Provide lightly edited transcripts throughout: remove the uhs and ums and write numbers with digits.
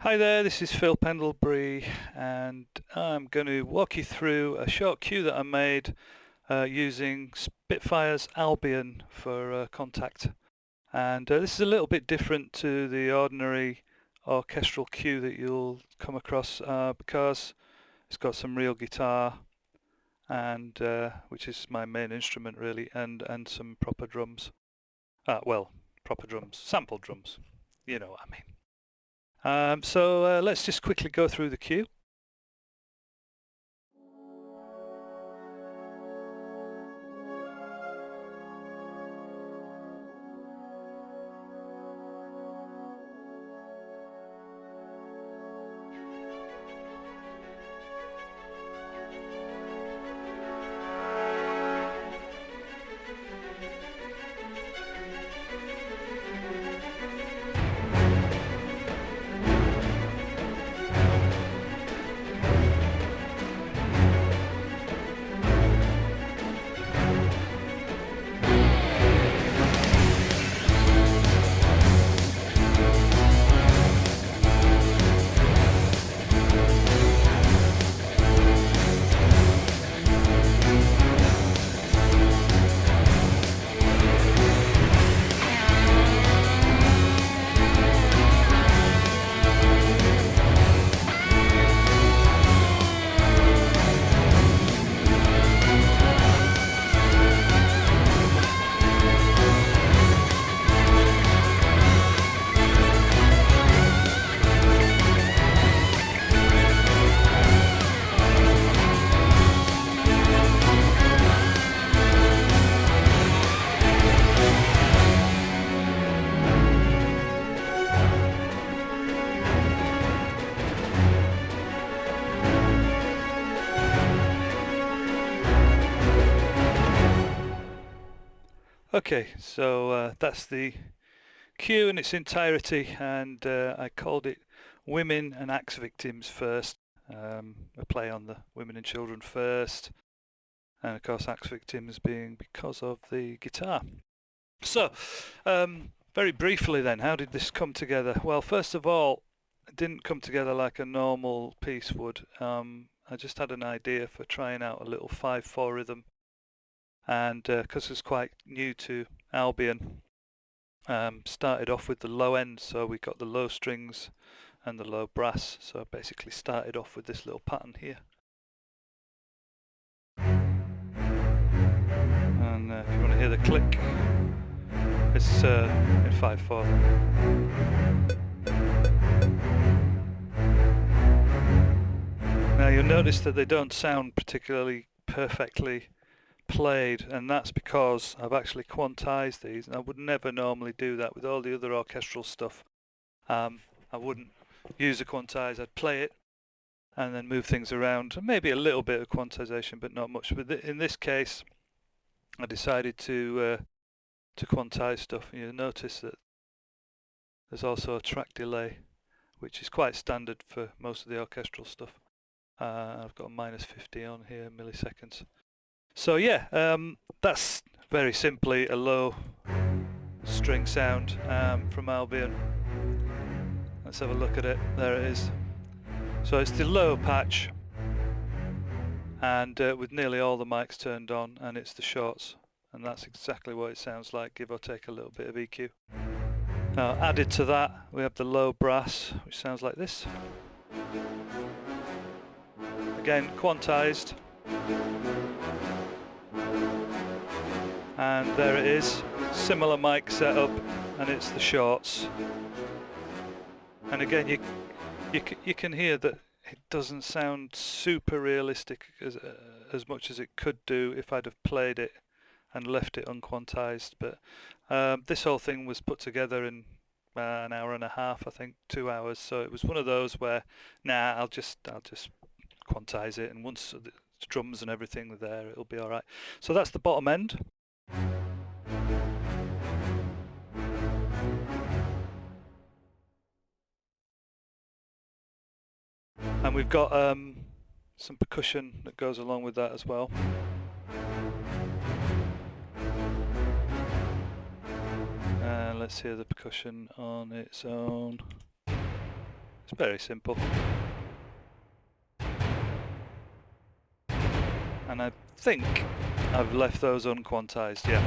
Hi there, this is Phil Pendlebury, and I'm going to walk you through a short cue that I made using Spitfire's Albion for contact. And this is a little bit different to the ordinary orchestral cue that you'll come across because it's got some real guitar, and which is my main instrument really, and some proper drums. Proper drums, sample drums. You know what I mean. So let's just quickly go through the cue. Okay, so that's the cue in its entirety, and I called it Women and Axe Victims first. A play on the women and children first, and of course Axe Victims being because of the guitar. So, very briefly then, how did this come together? Well, first of all, it didn't come together like a normal piece would. I just had an idea for trying out a little 5/4 rhythm, and because it's quite new to Albion, started off with the low end, so we got the low strings and the low brass, so I basically started off with this little pattern here. And if you want to hear the click, it's in 5/4. Now you'll notice that they don't sound particularly perfectly played, and that's because I've actually quantized these, and I would never normally do that with all the other orchestral stuff. I wouldn't use a quantize, I'd play it and then move things around, maybe a little bit of quantization but not much. But in this case I decided to quantize stuff. You'll notice that there's also a track delay, which is quite standard for most of the orchestral stuff. I've got a -50 on here milliseconds. So yeah, that's very simply a low string sound from Albion. Let's have a look at it. There it is. So it's the low patch, and with nearly all the mics turned on, and it's the shorts, and that's exactly what it sounds like, give or take a little bit of EQ. Now added to that we have the low brass, which sounds like this. Again quantized, and there it is, similar mic setup, and it's the shorts. And again you can hear that it doesn't sound super realistic as much as it could do if I'd have played it and left it unquantized. But this whole thing was put together in an hour and a half, I think 2 hours. So it was one of those where, nah, I'll just quantize it, and once the drums and everything are there, it'll be all right. So that's the bottom end. And we've got some percussion that goes along with that as well. And let's hear the percussion on its own. It's very simple. And I think I've left those unquantized, yeah.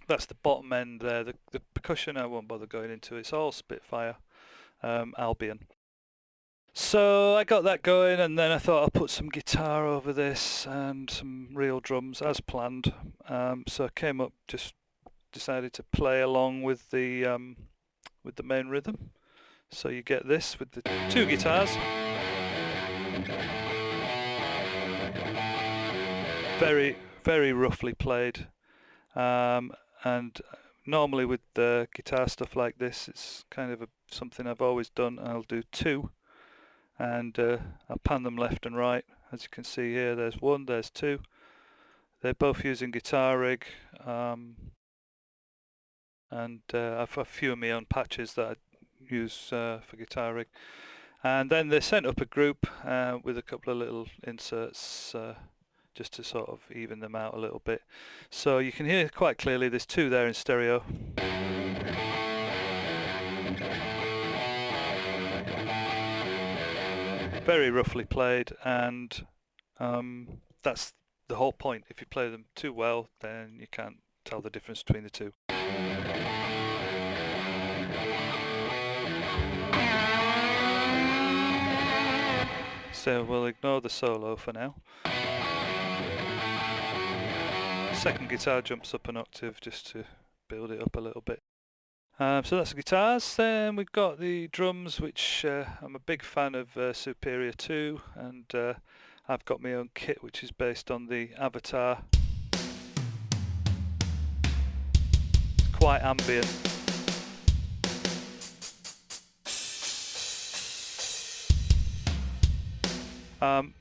That's the bottom end there. The percussion I won't bother going into. It's all Spitfire Albion. So I got that going, and then I thought I'll put some guitar over this and some real drums as planned. So I came up, just decided to play along with the main rhythm. So you get this with the two guitars. Very, very roughly played. And normally with the guitar stuff like this, it's kind of something I've always done. I'll do two, and I'll pan them left and right. As you can see here, there's one, there's two. They're both using guitar rig, and I've a few of my own patches that I use for guitar rig. And then they sent up a group with a couple of little inserts just to sort of even them out a little bit. So you can hear quite clearly there's two there in stereo. Very roughly played, and that's the whole point. If you play them too well, then you can't tell the difference between the two. So we'll ignore the solo for now. Second guitar jumps up an octave just to build it up a little bit. So that's the guitars. Then we've got the drums, which I'm a big fan of Superior 2, and I've got my own kit which is based on the Avatar. It's quite ambient.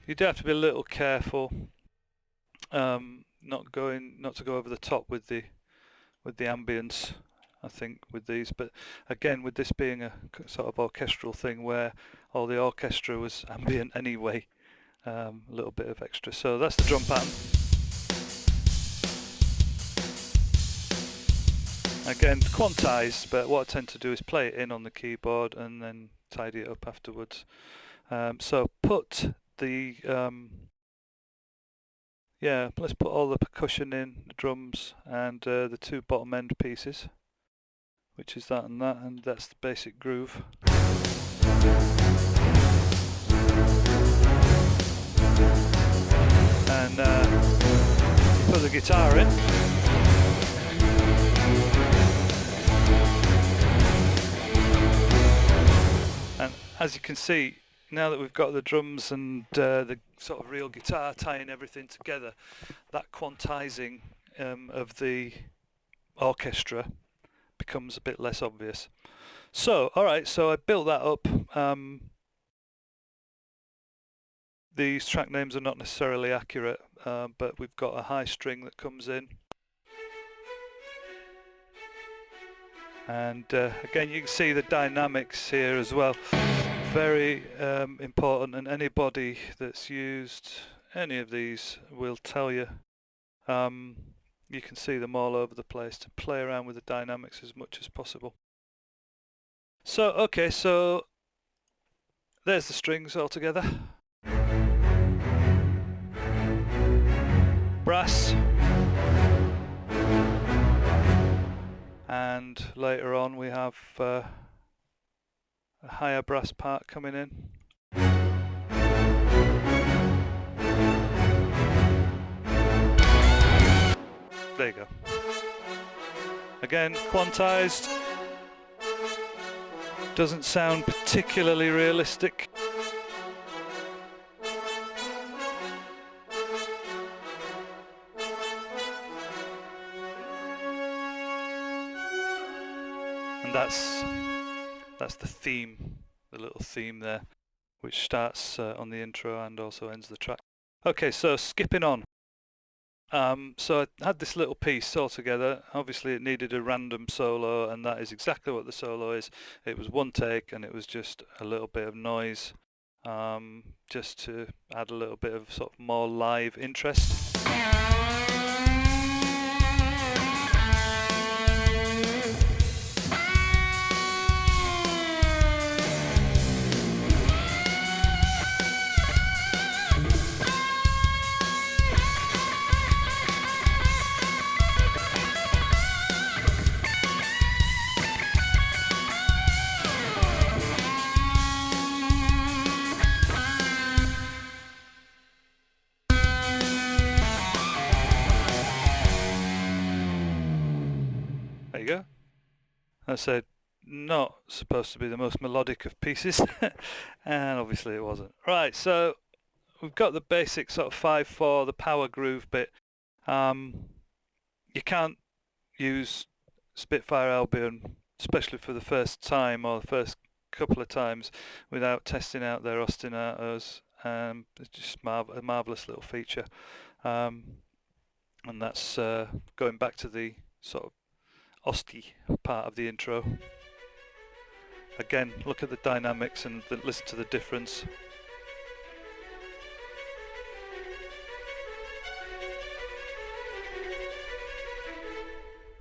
You do have to be a little careful. Not to go over the top with the ambience, I think, with these. But again, with this being a sort of orchestral thing where all the orchestra was ambient anyway, a little bit of extra. So that's the drum pattern. Again, quantized, but what I tend to do is play it in on the keyboard and then tidy it up afterwards. So put the let's put all the percussion in, the drums, and the two bottom end pieces, which is that, and that's the basic groove. And put the guitar in. And as you can see, now that we've got the drums and the sort of real guitar tying everything together, that quantizing of the orchestra becomes a bit less obvious. So, alright, so I built that up. These track names are not necessarily accurate, but we've got a high string that comes in. And again, you can see the dynamics here as well. Very important, and anybody that's used any of these will tell you. You can see them all over the place, to play around with the dynamics as much as possible. So, okay, so there's the strings all together. Brass. And later on we have a higher brass part coming in. There you go. Again, quantized. Doesn't sound particularly realistic. And that's the theme, the little theme there, which starts on the intro and also ends the track. Okay, so skipping on. So I had this little piece all together. Obviously it needed a random solo, and that is exactly what the solo is. It was one take, and it was just a little bit of noise, just to add a little bit of sort of more live interest. I said, not supposed to be the most melodic of pieces, and obviously it wasn't. Right, so we've got the basic sort of 5/4, the power groove bit. You can't use Spitfire Albion, especially for the first time or the first couple of times, without testing out their ostinatos. It's just a marvelous little feature, and that's going back to the sort of Osti part of the intro. Again, look at the dynamics and listen to the difference.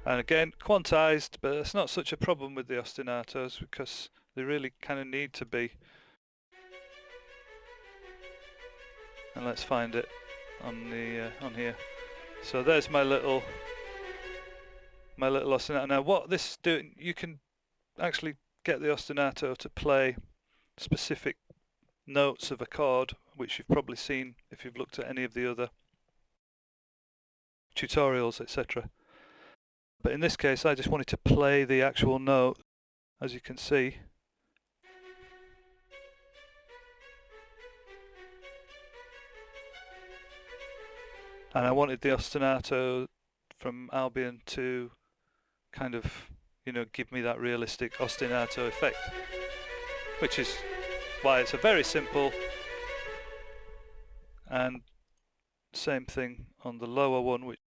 And again, quantized, but it's not such a problem with the ostinatos because they really kind of need to be. And let's find it on the on here. So there's my little ostinato. Now what this is doing, you can actually get the ostinato to play specific notes of a chord, which you've probably seen if you've looked at any of the other tutorials, etc. But in this case I just wanted to play the actual note, as you can see. And I wanted the ostinato from Albion to kind of, you know, give me that realistic ostinato effect, which is why it's a very simple, and same thing on the lower one, which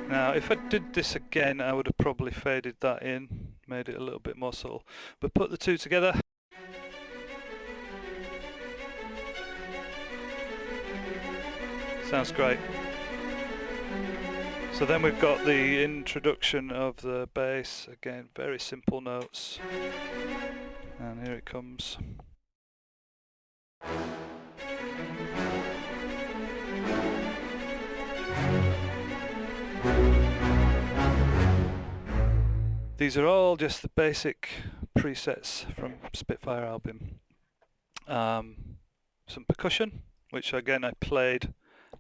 now if I did this again I would have probably faded that in, made it a little bit more subtle, but put the two together. Sounds great. So then we've got the introduction of the bass, again very simple notes, and here it comes. These are all just the basic presets from Spitfire Albion. Some percussion, which again I played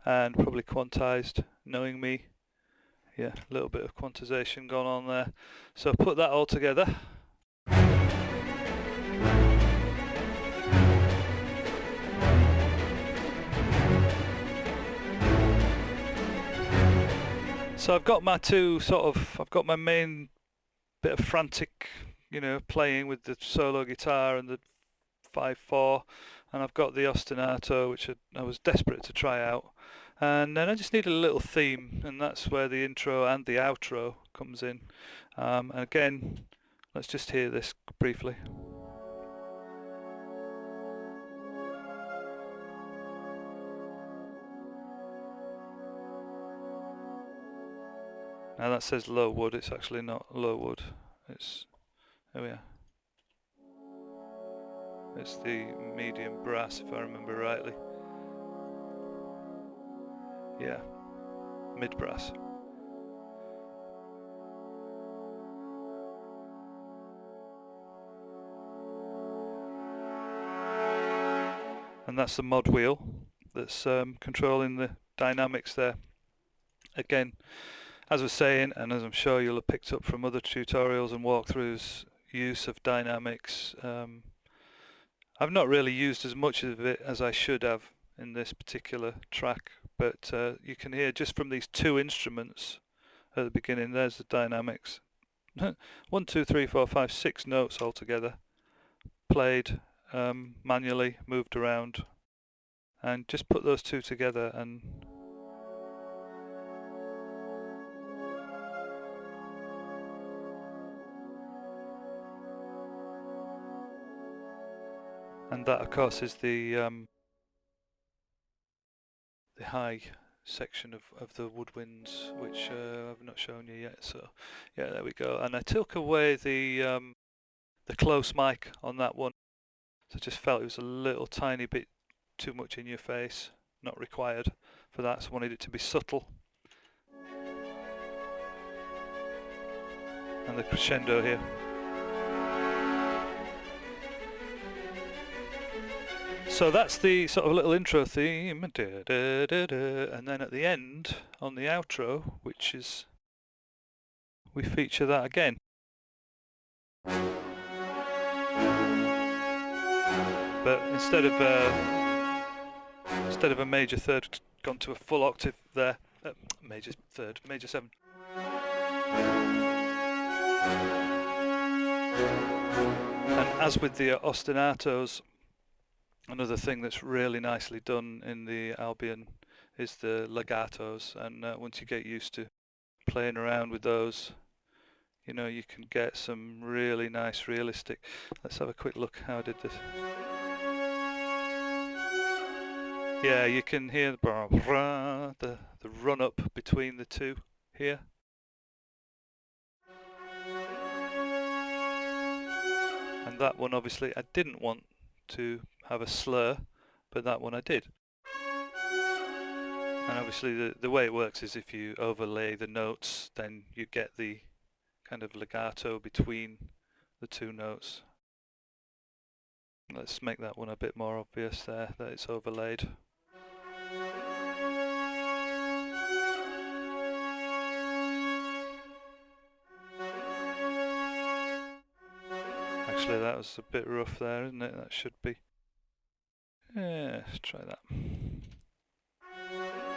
and probably quantized, knowing me. Yeah, a little bit of quantization gone on there. So put that all together. So I've got my I've got my main bit of frantic, you know, playing with the solo guitar and the 5/4, and I've got the ostinato, which I was desperate to try out, and then I just needed a little theme, and that's where the intro and the outro comes in. And again, let's just hear this briefly. Now that says low wood, it's actually not low wood, it's, there we are. It's the medium brass, if I remember rightly. Yeah, mid brass. And that's the mod wheel that's controlling the dynamics there. Again, as I was saying, and as I'm sure you'll have picked up from other tutorials and walkthroughs, use of dynamics. I've not really used as much of it as I should have in this particular track, but you can hear just from these two instruments at the beginning, there's the dynamics. 1, 2, 3, 4, 5, 6 notes altogether, played manually, moved around, and just put those two together and that of course is the high section of the woodwinds, which I've not shown you yet. So yeah, there we go. And I took away the close mic on that one, so I just felt it was a little tiny bit too much in your face, not required for that, so I wanted it to be subtle. And the crescendo here. So that's the sort of little intro theme, and then at the end, on the outro, which is, we feature that again. But instead of a major third, gone to a full octave there, major third, major 7. And as with the ostinatos, another thing that's really nicely done in the Albion is the Lagartos, and once you get used to playing around with those, you know, you can get some really nice realistic. Let's have a quick look how I did this. Yeah, you can hear the run up between the two here. And that one obviously I didn't want to have a slur, but that one I did. And obviously the way it works is if you overlay the notes, then you get the kind of legato between the two notes. Let's make that one a bit more obvious there, that it's overlaid. Actually, that was a bit rough there, isn't it? That should be. Yeah, let's try that.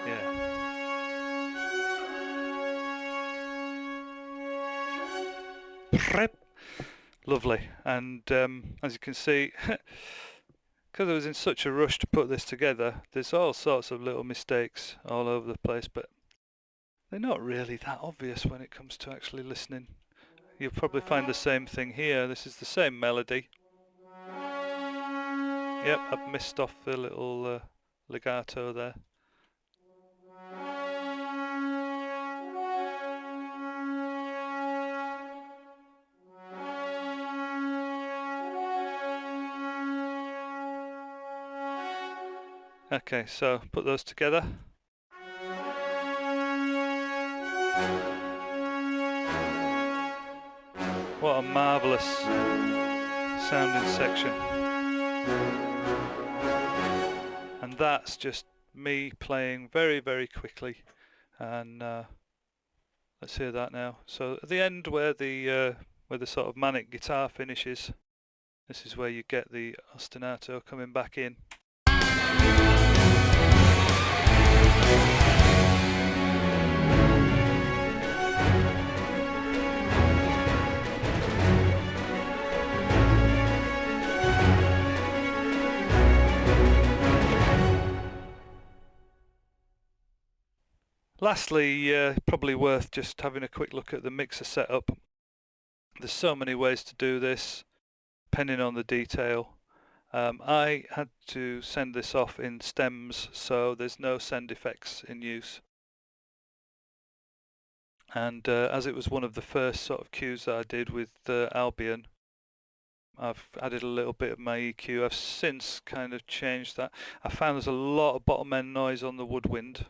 Yeah. Lovely. And as you can see, because I was in such a rush to put this together, there's all sorts of little mistakes all over the place, but they're not really that obvious when it comes to actually listening. You'll probably find the same thing here. This is the same melody. Yep, I've missed off the little legato there. Okay, so put those together. What a marvellous sounding section. And that's just me playing very, very quickly. And let's hear that now. So at the end where the sort of manic guitar finishes, this is where you get the ostinato coming back in. Lastly, probably worth just having a quick look at the mixer setup. There's so many ways to do this, depending on the detail. I had to send this off in stems, so there's no send effects in use. And as it was one of the first sort of cues that I did with Albion, I've added a little bit of my EQ. I've since kind of changed that. I found there's a lot of bottom end noise on the woodwind.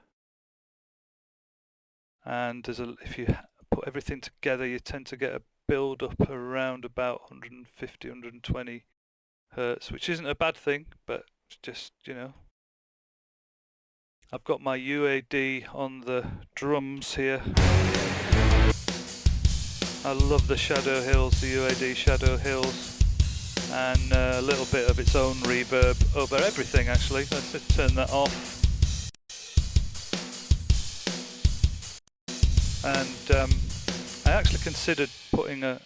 And if you put everything together, you tend to get a build up around about 150, 120 hertz, which isn't a bad thing, but it's just, you know. I've got my UAD on the drums here. I love the Shadow Hills, the UAD Shadow Hills, and a little bit of its own reverb over everything actually. Let's just turn that off. And I actually considered putting a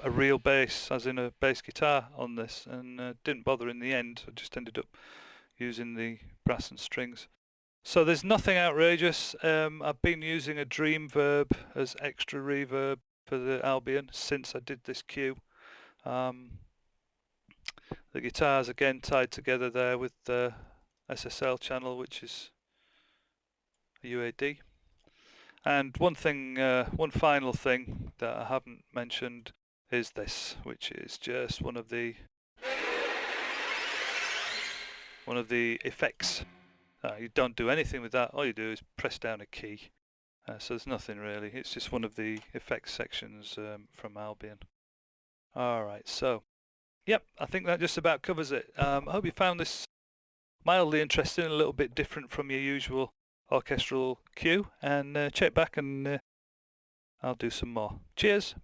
real bass, as in a bass guitar, on this, and didn't bother in the end. I just ended up using the brass and strings. So there's nothing outrageous. I've been using a Dreamverb as extra reverb for the Albion since I did this cue. The guitar's again tied together there with the SSL channel, which is a UAD. And one final thing that I haven't mentioned is this, which is just one of the effects. You don't do anything with that. All you do is press down a key. So there's nothing really. It's just one of the effects sections from Albion. Alright, so yep, I think that just about covers it. I hope you found this mildly interesting, a little bit different from your usual orchestral cue, and check back and I'll do some more. Cheers!